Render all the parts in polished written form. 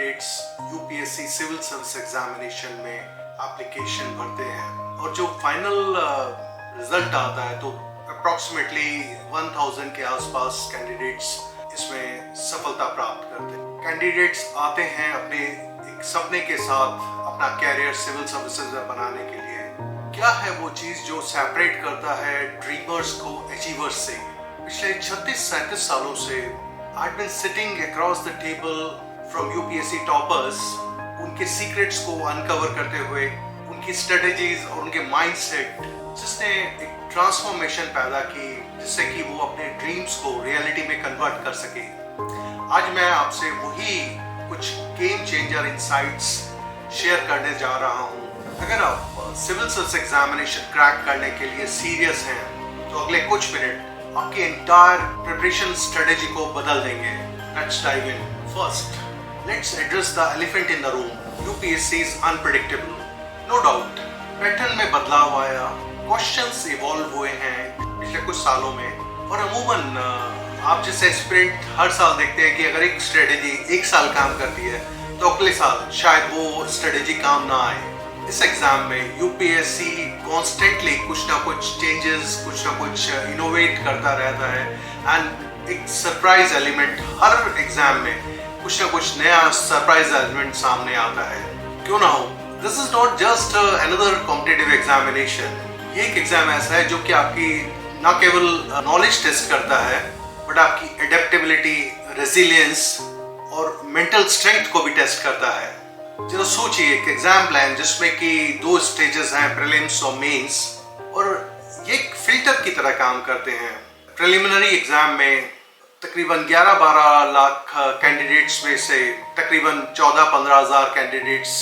Candidates UPSC civil service examination में application भरते हैं और जो फाइनल रिजल्ट आता है तो अप्रॉक्सीमेटली 1000 के आसपास कैंडिडेट्स इसमें सफलता प्राप्त करते हैं। कैंडिडेट्स आते हैं अपने एक सपने के साथ अपना कैरियर सिविल सर्विसेज में बनाने के लिए। क्या है वो चीज जो सेपरेट करता है ड्रीमर्स को अचीवर्स से? पिछले 36-37 सालों से I've been sitting across the table from UPSC toppers, उनके सीक्रेट्स को अनकवर करते हुए, उनकी स्ट्रेटेजीज और उनके माइंडसेट जिसने एक ट्रांसफॉर्मेशन पैदा की जिससे कि वो अपने ड्रीम्स को रियलिटी में कन्वर्ट कर सके। आज मैं आपसे वही कुछ गेम चेंजर इंसाइट्स शेयर करने जा रहा हूँ। अगर आप सिविल सर्विस एग्जामिनेशन क्रैक करने के लिए सीरियस हैं तो अगले कुछ मिनट आपके एंटायर प्रिपरेशन स्ट्रेटेजी को बदल देंगे। Let's dive in. First, let's address the elephant in the room. UPSC is unpredictable, no doubt. Pattern में बदलाव आया, क्वेश्चंस इवॉल्व हुए हैं पिछले कुछ सालों में और अमूमन आप जैसे एस्पिरेंट हर साल देखते हैं कि अगर एक स्ट्रेटेजी एक साल काम करती है तो अगले साल शायद वो स्ट्रेटेजी काम ना आए। इस एग्जाम में यूपीएससी कॉन्स्टेंटली कुछ ना कुछ चेंजेस, कुछ ना कुछ इनोवेट करता रहता है एंड एक सरप्राइज एलिमेंट हर एग्जाम में कुछ ना कुछ नया सरप्राइज एलिमेंट सामने आता है। क्यों ना हो, this is not just another competitive examination. ये एक एग्जाम ऐसा है जो कि आपकी ना केवल नॉलेज टेस्ट करता है बट आपकी एडेप्टेबिलिटी, रेजिलियंस और मेंटल स्ट्रेंथ को भी टेस्ट करता है। जरा सोचिए एक एग्जाम प्लान जिसमें कि 2 स्टेजेस हैं, प्रीलिम्स और मेंस, और ये एक फिल्टर की तरह काम करते हैं। प्रिलिमिनरी एग्जाम में तकरीबन 11-12 लाख कैंडिडेट्स में से तकरीबन 14-15 हज़ार कैंडिडेट्स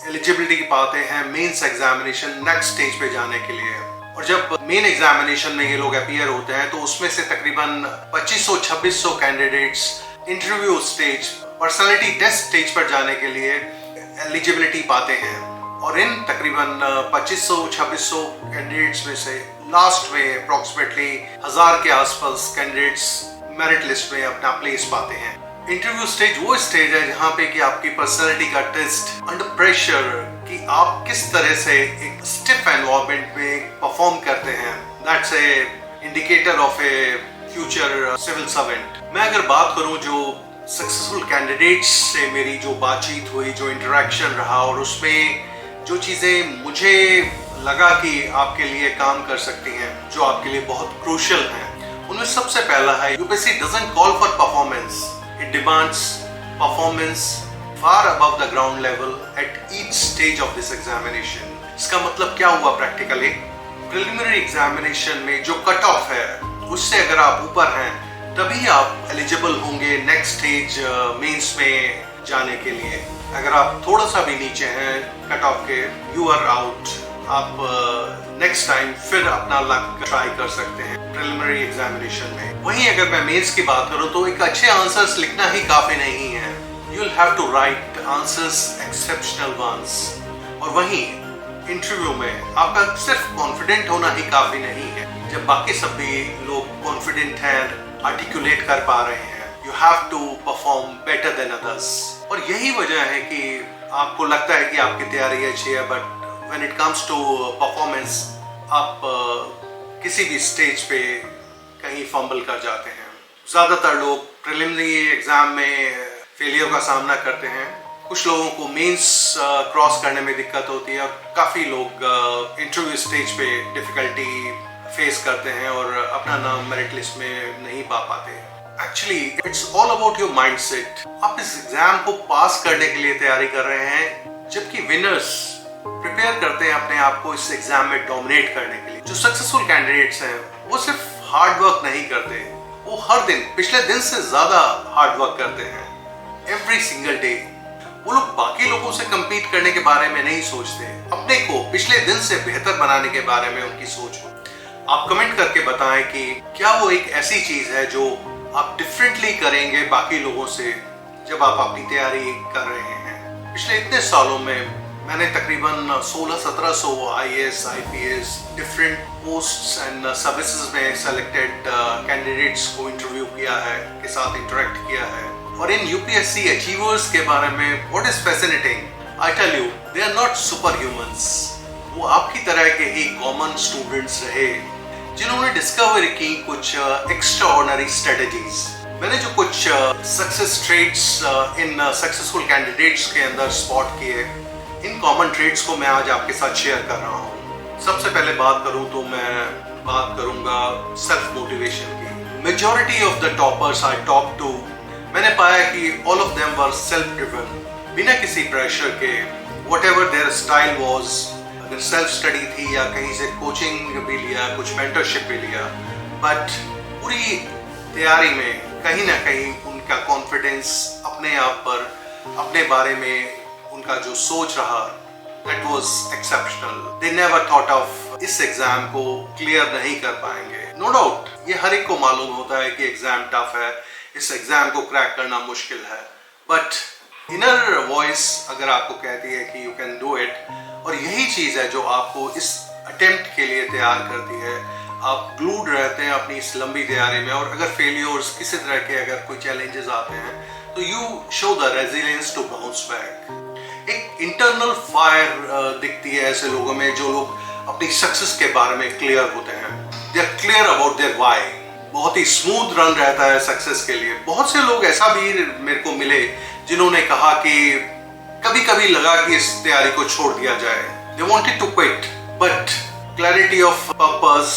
एलिजिबिलिटी पाते हैं मेंस एग्जामिनेशन नेक्स्ट स्टेज पे जाने के लिए। और जब मेन एग्जामिनेशन में ये लोग अपीयर होते हैं तो उसमें से तकरीबन 2500-2600 candidates interview stage, personality test stage पर जाने के लिए एलिजिबिलिटी पाते हैं। और इन तकरीबन 2500-2600 कैंडिडेट्स में से लास्ट में अप्रॉक्सीमेटली 1000 के आसपास कैंडिडेट्स मेरिट लिस्ट में अपना प्लेस पाते हैं। इंटरव्यू स्टेज वो स्टेज है जहाँ पे कि आपकी पर्सनालिटी का टेस्ट अंडर प्रेशर कि आप किस तरह से एक स्टिफ एनवायरनमेंट में परफॉर्म करते हैं। That's a indicator of a future civil servant. मैं अगर बात करूं जो सक्सेसफुल कैंडिडेट्स से मेरी जो बातचीत हुई, जो इंटरेक्शन रहा और उसमें जो चीज़ें मुझे लगा कि आपके लिए काम कर सकती हैं, जो आपके लिए बहुत क्रूशियल हैं, उनमें सबसे पहला है UPSC doesn't call for performance, it demands performance far above the ground level at each stage of this examination. इसका मतलब क्या हुआ प्रैक्टिकली? प्रिलिमिनरी एग्जामिनेशन में जो कट ऑफ है उससे अगर आप ऊपर हैं तभी आप एलिजिबल होंगे नेक्स्ट स्टेज मेंस में जाने के लिए। अगर आप थोड़ा सा भी नीचे हैं कट ऑफ के, यू आर आउट। आप नेक्स्ट टाइम फिर अपना लक ट्राई कर सकते हैं प्रिलिमिनरी एग्जामिनेशन में। वहीं अगर मैं मेंस की बात करूं तो एक अच्छे आंसर्स लिखना ही काफी नहीं है, you will have to write answers exceptional ones. और वहीं इंटरव्यू में आपका सिर्फ कॉन्फिडेंट होना ही काफी नहीं है। जब बाकी सभी लोग कॉन्फिडेंट हैं, आर्टिकुलेट कर पा रहे हैं, you have to perform better than others. और यही वजह है कि आपको लगता है कि आपकी तैयारी अच्छी है but when it comes to performance आप किसी भी स्टेज पे कहीं फंबल कर जाते हैं। ज़्यादातर लोग प्रिलिमिनरी एग्जाम में फेलियर का सामना करते हैं, कुछ लोगों को मेंस क्रॉस करने में दिक्कत होती है और काफ़ी लोग इंटरव्यू स्टेज पे डिफिकल्टी फेस करते हैं और अपना नाम मेरिट लिस्ट में नहीं पा पाते। Actually it's all about your mindset. आप इस एग्जाम को पास करने के लिए तैयारी कर रहे हैं जबकि विनर्स प्रिपेयर करते हैं अपने आप को इस एग्जाम में डोमिनेट करने के लिए। जो सक्सेसफुल कैंडिडेट्स हैं वो सिर्फ हार्ड वर्क नहीं करते, वो हर दिन पिछले दिन से ज्यादा हार्ड वर्क करते हैं एवरी सिंगल डे। वो लोग बाकी लोगों से compete करने के बारे में नहीं सोचते, अपने को पिछले दिन से बेहतर बनाने के बारे में उनकी सोच हो। आप कमेंट करके बताएं कि क्या वो एक ऐसी चीज है जो आप डिफरेंटली करेंगे बाकी लोगों से जब आप अपनी तैयारी कर रहे हैं। पिछले इतने सालों में मैंने तकरीबन 1600-1700 IAS, IPS different posts and services में सेलेक्टेड कैंडिडेट्स को इंटरव्यू किया है, के साथ इंटरेक्ट किया है और इन यूपीएससी अचीवर्स के बारे में what is fascinating, I tell you, they are not super humans. वो आपकी तरह के ही कॉमन स्टूडेंट्स रहे जिन्होंने डिस्कवर की कुछ एक्स्ट्रा ऑर्डिनरी स्ट्रेटेजीज। मैंने जो कुछ सक्सेस ट्रेड्स इन सक्सेसफुल कैंडिडेट्स के अंदर स्पॉट किए, इन कॉमन ट्रेड्स को मैं आज आपके साथ शेयर कर रहा हूँ। सबसे पहले बात करूँ तो मैं बात करूंगा सेल्फ मोटिवेशन की। Majority of the toppers I talk to, मैंने पाया कि all of them were self driven, बिना किसी प्रेशर के, व्हाटएवर देयर स्टाइल वाज। अगर सेल्फ स्टडी थी या कहीं से कोचिंग भी लिया, कुछ मेंटरशिप भी लिया, बट पूरी तैयारी में कहीं ना कहीं उनका कॉन्फिडेंस अपने आप पर, अपने बारे में उनका जो सोच रहा, that was exceptional. They never thought of इस एग्जाम को क्लियर नहीं कर पाएंगे। नो डाउट ये हर एक को मालूम होता है कि एग्जाम टफ है, इस एग्जाम को क्रैक करना मुश्किल है, बट इनर वॉइस अगर आपको कहती है कि यू कैन डू इट, और यही चीज है जो आपको इस अटेम्प्ट के लिए तैयार करती है। आप ग्लूड रहते हैं अपनी इस लंबी तैयारी में, और अगर फेलियर्स किसी तरह के अगर कोई चैलेंजेस आते हैं तो you show the resilience to bounce back. एक इंटरनल फायर दिखती है ऐसे लोगों में जो लोग अपनी सक्सेस के बारे में क्लियर होते हैं। They are clear about their why. बहुत ही स्मूथ रन रहता है सक्सेस के लिए। बहुत से लोग ऐसा भी मेरे को मिले जिन्होंने कहा कि कभी कभी लगा कि इस तैयारी को छोड़ दिया जाए। They wanted to quit, but clarity of purpose,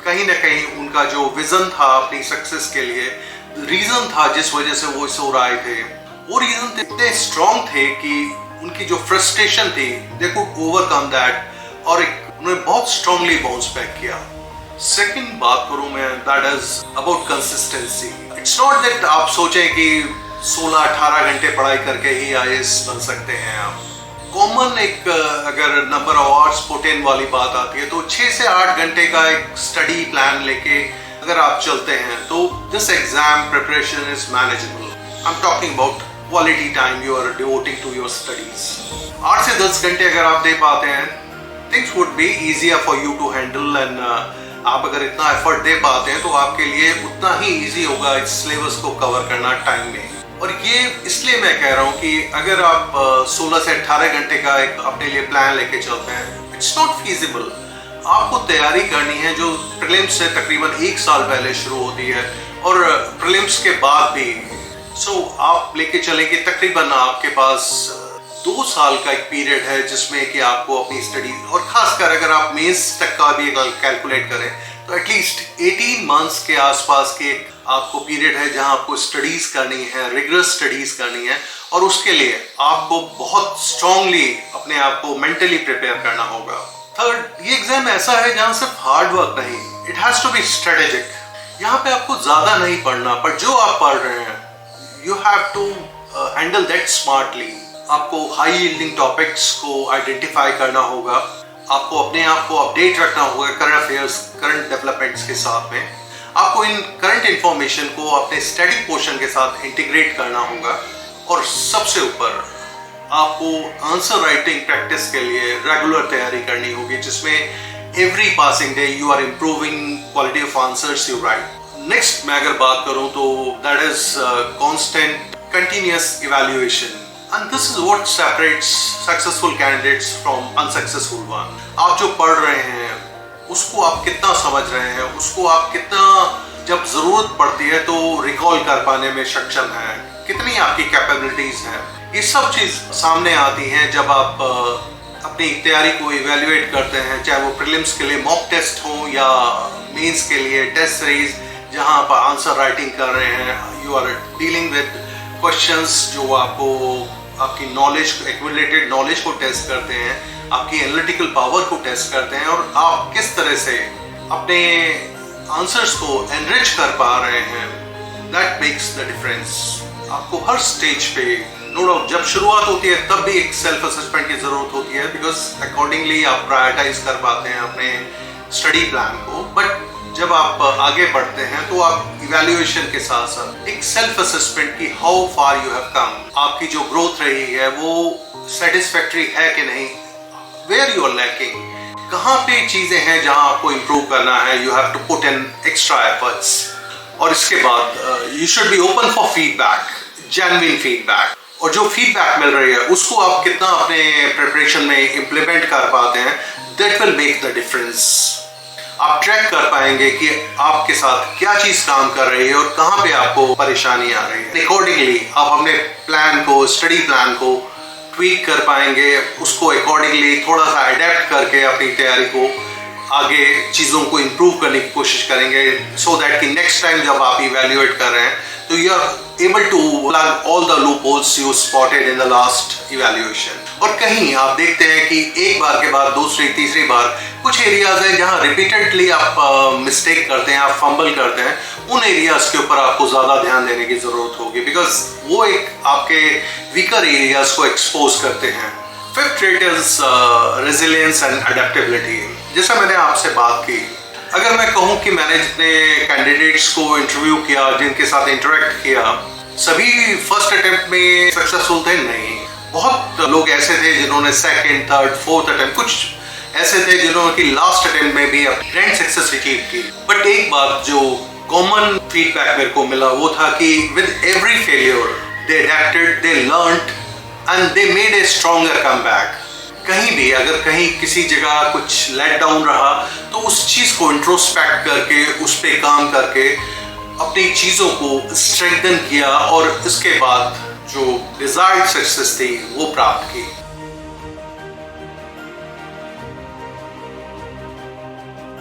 कहीं ना कहीं उनका जो विजन था अपनी सक्सेस के लिए, रीजन था जिस वजह से वो सो रहे थे, वो रीजन इतने स्ट्रॉन्ग थे कि उनकी जो फ्रस्ट्रेशन थी, दे कुड ओवरकम दैट, और उन्होंने बहुत स्ट्रांगली बाउंस बैक किया। सेकंड बात करूं मैं, that is about consistency. It's not that आप सोचें कि 16-18 घंटे पढ़ाई करके ही आईएएस बन सकते हैं आप। कॉमन एक अगर number of hours put in वाली बात आती है तो 6 से 8 घंटे का एक स्टडी प्लान लेके अगर आप चलते हैं तो this exam preparation is manageable. I am talking about quality time you are devoting to your studies. 8 से 10 घंटे अगर आप दे पाते हैं, things would be easier for you to handle, and आप अगर इतना एफर्ट दे पाते हैं तो आपके लिए उतना ही इजी होगा इस सिलेबस को कवर करना टाइम में। और ये इसलिए मैं कह रहा हूँ कि अगर आप 16 से 18 घंटे का एक अपने लिए प्लान लेके चलते हैं, इट्स नॉट फीजिबल। आपको तैयारी करनी है जो प्रीलिम्स से तकरीबन 1 साल पहले शुरू होती है, और प्रीलिम्स के बाद भी। सो आप लेके चलेंगे तकरीबन आपके पास 2 साल का एक पीरियड है जिसमें कि आपको अपनी स्टडी, और खासकर अगर आप मेंस तक का भी कैलकुलेट करें तो एटलीस्ट 18 मंथ्स के आसपास के आपको पीरियड है जहां आपको स्टडीज करनी है, रिगरस स्टडीज करनी है, और उसके लिए आपको बहुत स्ट्रांगली अपने आप को मेंटली प्रिपेयर करना होगा। थर्ड, ये एग्जाम ऐसा है जहां सिर्फ हार्ड वर्क नहीं, it has to be strategic. यहाँ पे आपको ज्यादा नहीं पढ़ना, पर जो आप पढ़ रहे हैं you have to handle that smartly. आपको हाई यील्डिंग टॉपिक्स को आइडेंटिफाई करना होगा, आपको अपने आप को अपडेट रखना होगा करंट अफेयर्स, करंट डेवलपमेंट्स के साथ में। आपको इन करंट इंफॉर्मेशन को अपने स्टडी पोर्शन के साथ इंटीग्रेट करना होगा, और सबसे ऊपर आपको आंसर राइटिंग प्रैक्टिस के लिए रेगुलर तैयारी करनी होगी, जिसमें every passing day you are improving quality of answers you write. Next मैं अगर बात करूं तो that is constant continuous evaluation, and this is what separates successful candidates from unsuccessful one. आप जो पढ़ रहे हैं उसको आप कितना समझ रहे हैं, उसको आप कितना जब जरूरत पड़ती है तो रिकॉल कर पाने में सक्षम हैं, कितनी आपकी कैपेबिलिटीज हैं, ये सब चीज सामने आती हैं जब आप अपनी तैयारी को इवेल्युएट करते हैं, चाहे वो प्रीलिम्स के लिए मॉक टेस्ट हो या मेंस के लिए टेस्ट सीरीज जहां आप आंसर राइटिंग कर रहे हैं। You are dealing with questions जो आपको आपकी नॉलेज, एक्यूमुलेटेड नॉलेज को टेस्ट करते हैं, आपकी एनालिटिकल पावर को टेस्ट करते हैं, और आप किस तरह से अपने आंसर्स को एनरिच कर पा रहे हैं, दैट मेक्स द डिफरेंस। आपको हर स्टेज पे, नो डाउट जब शुरुआत होती है तब भी एक सेल्फ असेसमेंट की जरूरत होती है, बिकॉज अकॉर्डिंगली आप प्रायोरिटाइज कर पाते हैं अपने स्टडी प्लान को। बट जब आप आगे बढ़ते हैं तो आप इवैल्यूएशन के साथ साथ एक सेल्फ असेसमेंट की how far you have come, आपकी जो ग्रोथ रही है वो सेटिस्फैक्टरी है कि नहीं, वेयर यू आर लैकिंग, कहाँ पे चीजें हैं जहां आपको इंप्रूव करना है, you have to put in extra efforts. और इसके बाद you should be open for feedback. Genuine feedback, और जो फीडबैक मिल रही है उसको आप कितना अपने प्रिपरेशन में इम्प्लीमेंट कर पाते हैं, that will make the difference. आप ट्रैक कर पाएंगे कि आपके साथ क्या चीज काम कर रही है और कहाँ पे आपको परेशानी आ रही है। अकॉर्डिंगली आप अपने प्लान को, स्टडी प्लान को ट्वीक कर पाएंगे, उसको अकॉर्डिंगली थोड़ा सा अडेप्ट करके अपनी तैयारी को आगे चीज़ों को इम्प्रूव करने की कोशिश करेंगे, सो दैट कि नेक्स्ट टाइम जब आप इवेल्युएट कर रहे हैं तो you are able to plug all the loopholes you spotted in the last evaluation. और कहीं आप देखते हैं कि एक बार के बाद दूसरी तीसरी बार कुछ एरियाज हैं जहां रिपीटेडली आप मिस्टेक करते हैं, आप फंबल करते हैं, उन एरियाज के ऊपर आपको ज़्यादा ध्यान देने की ज़रूरत होगी, बिकॉज वो एक आपके वीकर एरियाज को एक्सपोज करते हैं। Fifth trait is resilience and adaptability. जैसा मैंने आपसे बात की, अगर मैं कहूं कि मैंने जितने कैंडिडेट्स को इंटरव्यू किया, जिनके साथ इंटरेक्ट किया, सभी फर्स्ट अटेम्प्ट में सक्सेसफुल थे? नहीं, बहुत लोग ऐसे थे जिन्होंने सेकंड, थर्ड, फोर्थ अटेम्प्ट, कुछ ऐसे थे जिन्होंने कि लास्ट अटेम्प्ट में भी ग्रैंड सक्सेस अचीव की। बट एक बात जो कॉमन फीडबैक मेरे को मिला वो था कि with every failure they adapted, they learned and they made a stronger comeback. कहीं भी अगर कहीं किसी जगह कुछ लेट डाउन रहा तो उस चीज को इंट्रोस्पेक्ट करके, उस पे काम करके अपनी चीजों को स्ट्रेंथन किया और इसके बाद जो डिजायर्ड सक्सेस थी वो प्राप्त की।